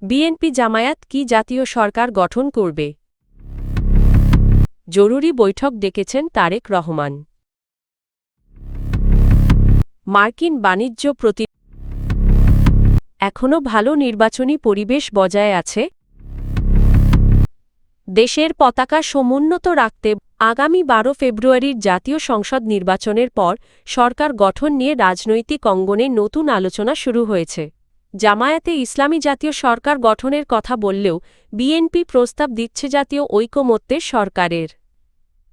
BNP Jamaat কি জাতীয় সরকার গঠন করবে? জরুরি বৈঠক ডেকেছেন তারেক রহমান। মার্কিন বাণিজ্য এখনও ভালো নির্বাচনী পরিবেশ বজায় আছে। দেশের পতাকা সমুন্নত রাখতে আগামী 12 ফেব্রুয়ারির জাতীয় সংসদ নির্বাচনের পর সরকার গঠন নিয়ে রাজনৈতিক অঙ্গনে নতুন আলোচনা শুরু হয়েছে। জামায়াতে ইসলামী জাতীয় সরকার গঠনের কথা বললেও বিএনপি প্রস্তাব দিচ্ছে জাতীয় ঐকমত্যের সরকারের।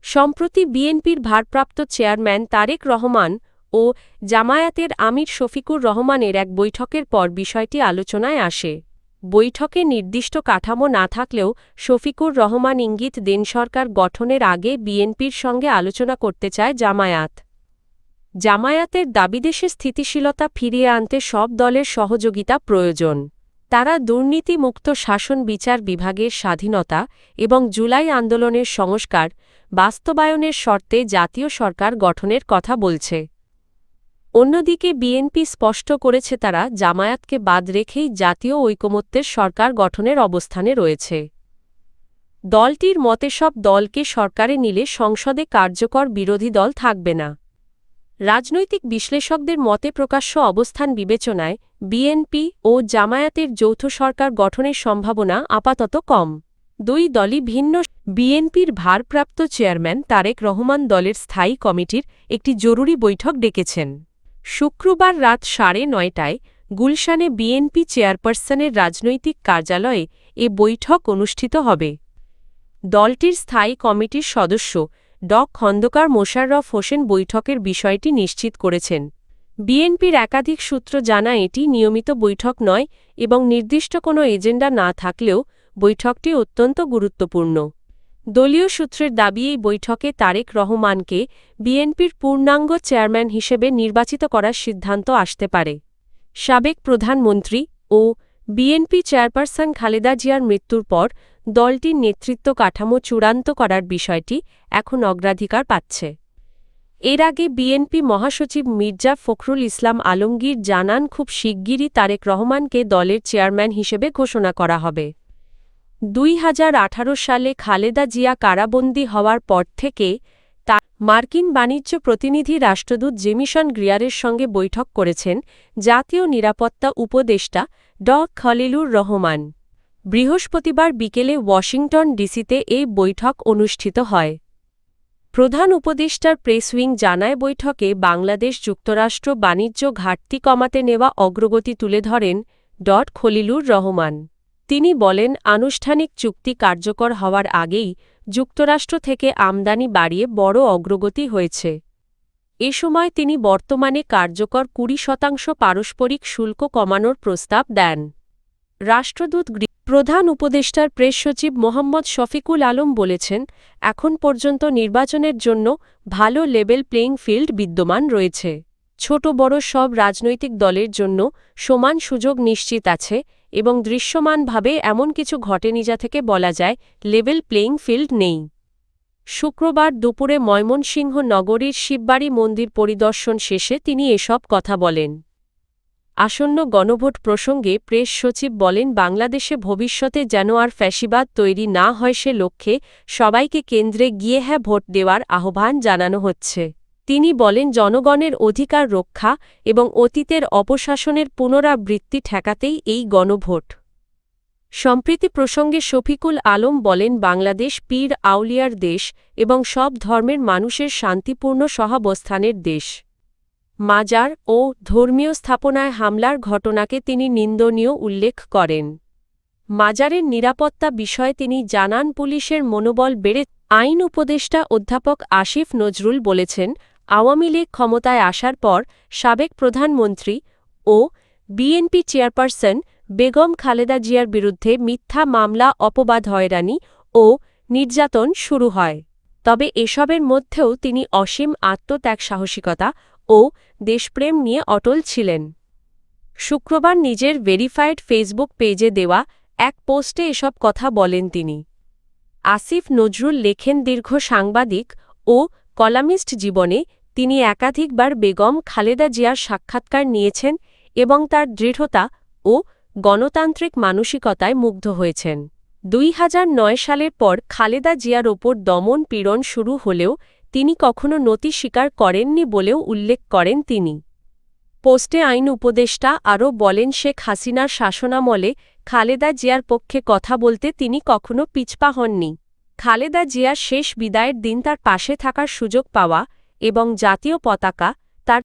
সম্প্রতি বিএনপির ভারপ্রাপ্ত চেয়ারম্যান তারেক রহমান ও জামায়াতের আমির শফিকুর রহমানের এক বৈঠকের পর বিষয়টি আলোচনায় আসে। বৈঠকে নির্দিষ্ট কাঠামো না থাকলেও শফিকুর রহমান ইঙ্গিত দেন সরকার গঠনের আগে বিএনপির সঙ্গে আলোচনা করতে চায় জামায়াত। জামায়াতের দাবি দেশে স্থিতিশীলতা ফিরিয়ে আনতে সব দলের সহযোগিতা প্রয়োজন। তারা দুর্নীতিমুক্ত শাসন বিচার বিভাগের স্বাধীনতা এবং জুলাই আন্দোলনের সংস্কার বাস্তবায়নের শর্তে জাতীয় সরকার গঠনের কথা বলছে। অন্যদিকে বিএনপি স্পষ্ট করেছে তারা জামায়াতকে বাদ রেখেই জাতীয় ঐকমত্যের সরকার গঠনের অবস্থানে রয়েছে। দলটির মতে সব দলকে সরকারে নিলে সংসদে কার্যকর বিরোধী দল থাকবে না। রাজনৈতিক বিশ্লেষকদের মতে প্রকাশ্য অবস্থান বিবেচনায় বিএনপি ও জামায়াতের যৌথ সরকার গঠনের সম্ভাবনা আপাতত কম। দুই দলই ভিন্ন। বিএনপির ভারপ্রাপ্ত চেয়ারম্যান তারেক রহমান দলের স্থায়ী কমিটির একটি জরুরি বৈঠক ডেকেছেন। শুক্রবার রাত 9:30টায় গুলশানে বিএনপি চেয়ারপারসনের রাজনৈতিক কার্যালয়ে এ বৈঠক অনুষ্ঠিত হবে। দলটির স্থায়ী কমিটির সদস্য খন্দকার মোশাররফ হোসেন বৈঠকের বিষয়টি নিশ্চিত করেছেন। বিএনপির একাধিক সূত্র জানায় এটি নিয়মিত বৈঠক নয় এবং নির্দিষ্ট কোনো এজেন্ডা না থাকলেও বৈঠকটি অত্যন্ত গুরুত্বপূর্ণ। দলীয় সূত্রের দাবি এই বৈঠকে তারেক রহমানকে বিএনপির পূর্ণাঙ্গ চেয়ারম্যান হিসেবে নির্বাচিত করার সিদ্ধান্ত আসতে পারে। সাবেক প্রধানমন্ত্রী ও বিএনপি চেয়ারপারসন খালেদা জিয়ার মৃত্যুর পর দলটির নেতৃত্ব কাঠামো চূড়ান্ত করার বিষয়টি এখন অগ্রাধিকার পাচ্ছে। এর আগে বিএনপি মহাসচিব মির্জা ফখরুল ইসলাম আলমগীর জানান খুব শিগগিরই তারেক রহমানকে দলের চেয়ারম্যান হিসেবে ঘোষণা করা হবে। 2018 সালে খালেদা জিয়া কারাবন্দী হওয়ার পর থেকে মার্কিন বাণিজ্য প্রতিনিধি রাষ্ট্রদূত জেমিসন গ্রিয়ারের সঙ্গে বৈঠক করেছেন জাতীয় নিরাপত্তা উপদেষ্টা খলিলুর রহমান। বৃহস্পতিবার বিকেলে ওয়াশিংটন ডিসিতে এই বৈঠক অনুষ্ঠিত হয়। প্রধান উপদেষ্টার প্রেস উইং জানায় বৈঠকে বাংলাদেশ যুক্তরাষ্ট্র বাণিজ্য ঘাটতি কমাতে নেওয়া অগ্রগতি তুলে ধরেন খলিলুর রহমান। তিনি বলেন আনুষ্ঠানিক চুক্তি কার্যকর হওয়ার আগেই যুক্তরাষ্ট্র থেকে আমদানি বাড়িয়ে বড় অগ্রগতি হয়েছে। এ সময় তিনি বর্তমানে কার্যকর 20% পারস্পরিক শুল্ক কমানোর প্রস্তাব দেন। রাষ্ট্রদূত প্রধান উপদেষ্টার প্রেস সচিব মোহাম্মদ শফিকুল আলম বলেছেন এখন পর্যন্ত নির্বাচনের জন্য ভালো লেভেল প্লেইং ফিল্ড বিদ্যমান রয়েছে। ছোট বড় সব রাজনৈতিক দলের জন্য সমান সুযোগ নিশ্চিত আছে এবং দৃশ্যমানভাবে এমন কিছু ঘটেনি যা থেকে বলা যায় লেভেল প্লেইং ফিল্ড নেই। শুক্রবার দুপুরে ময়মনসিংহ নগরীর শিববাড়ি মন্দির পরিদর্শন শেষে তিনি এসব কথা বলেন। আসন্ন গণভোট প্রসঙ্গে প্রেস সচিব বলেন বাংলাদেশে ভবিষ্যতে যেন আর ফ্যাসিবাদ তৈরি না হয় সে লক্ষ্যে সবাইকে কেন্দ্রে গিয়ে হ্যাঁ ভোট দেওয়ার আহ্বান জানানো হচ্ছে। তিনি বলেন জনগণের অধিকার রক্ষা এবং অতীতের অপশাসনের পুনরাবৃত্তি ঠেকাতেই এই গণভোট। সম্প্রীতি প্রসঙ্গে শফিকুল আলম বলেন বাংলাদেশ পীর আউলিয়ার দেশ এবং সব ধর্মের মানুষের শান্তিপূর্ণ সহাবস্থানের দেশ। মাজার ও ধর্মীয় স্থাপনায় হামলার ঘটনাকে তিনি নিন্দনীয় উল্লেখ করেন। মাজারের নিরাপত্তা বিষয়ে তিনি জানান পুলিশের মনোবল বেড়ে আইন উপদেষ্টা অধ্যাপক আসিফ নজরুল বলেছেন আওয়ামী লীগ ক্ষমতায় আসার পর সাবেক প্রধানমন্ত্রী ও বিএনপি চেয়ারপারসন বেগম খালেদা জিয়ার বিরুদ্ধে মিথ্যা মামলা অপবাদ হয়রানি ও নির্যাতন শুরু হয়। তবে এসবের মধ্যেও তিনি অসীম আত্মত্যাগ সাহসিকতা ও দেশপ্রেম নিয়ে অটল ছিলেন। শুক্রবার নিজের ভেরিফাইড ফেসবুক পেজে দেওয়া এক পোস্টে এসব কথা বলেন তিনি। আসিফ নজরুল লেখেন দীর্ঘ সাংবাদিক ও কলামিস্ট জীবনে তিনি একাধিকবার বেগম খালেদা জিয়ার সাক্ষাৎকার নিয়েছেন এবং তার দৃঢ়তা ও গণতান্ত্রিক মানসিকতায় মুগ্ধ হয়েছেন। ২০০৯ সালের পর খালেদা জিয়ার ওপর দমন পীড়ন শুরু হলেও তিনি কখনো নতি স্বীকার করেননি বলেও উল্লেখ করেন তিনি। পোস্টে আইন উপদেষ্টা আরও বলেন, শেখ হাসিনার শাসনামলে খালেদা জিয়ার পক্ষে কথা বলতে তিনি কখনো পিছপা হননি। খালেদা জিয়ার শেষ বিদায়ের দিন তার পাশে থাকার সুযোগ পাওয়া এবং জাতীয় পতাকা তার